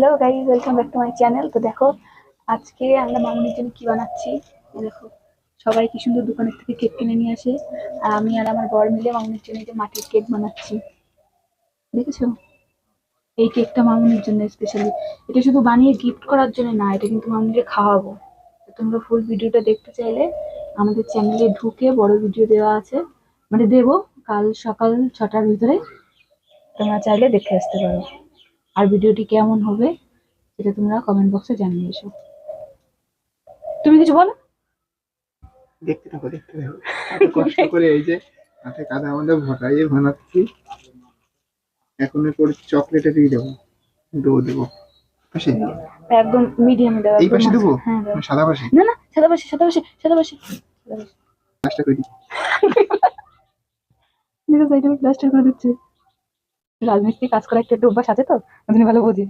Hello guys, welcome back to my channel. তো দেখো, আজকে আমরা মামুনির জন্য কি বানাচ্ছি। দেখো, সবাই কি সুন্দর দোকানের থেকে কেক কিনে নিয়ে আসে, আর আমি আর আমার বর মিলে মামুনির জন্য যে মাটির কেক বানাচ্ছি। দেখেছো, এই কেকটা মামুনির জন্য স্পেশালি। এটা শুধু বানিয়ে গিফট করার জন্য না, এটা কিন্তু মামুনিকে খাওয়াবো। তো তোমরা ফুল ভিডিওটা দেখতে চাইলে আমাদের চ্যানেলে ঢুকে বড় ভিডিও দেওয়া আছে, মানে দেবো কাল সকাল 6টার ভিতরে। তোমরা চাইলে দেখে আসতে পারো। আর ভিডিওটি কেমন হবে সেটা তোমরা কমেন্ট বক্সে জানিয়ে এসো। তুমি কিছু বলো। দেখতে থাকো। এত কষ্ট করে এই যে হাতে কাদা আমাদের ভটাইয়ে বানাচ্ছি। এখন এরপর চকলেটে দিয়ে দেবো, ডো দেবো। পাশে একদম মিডিয়ামে দাও, এই একদম পাশে দেবো, হ্যাঁ দাও। সাদা পাশে না না, সাদা পাশে, সাদা পাশে, সাদা পাশে, সাদা পাশে। কাজটা করে দিই। দেখো সাইডে প্লাস্টার করে দিচ্ছে। রাজমিস্ত্রি কাজ করা একটু একটু অভ্যাস আছে, তো ওই জন্য ভালো বোঝে।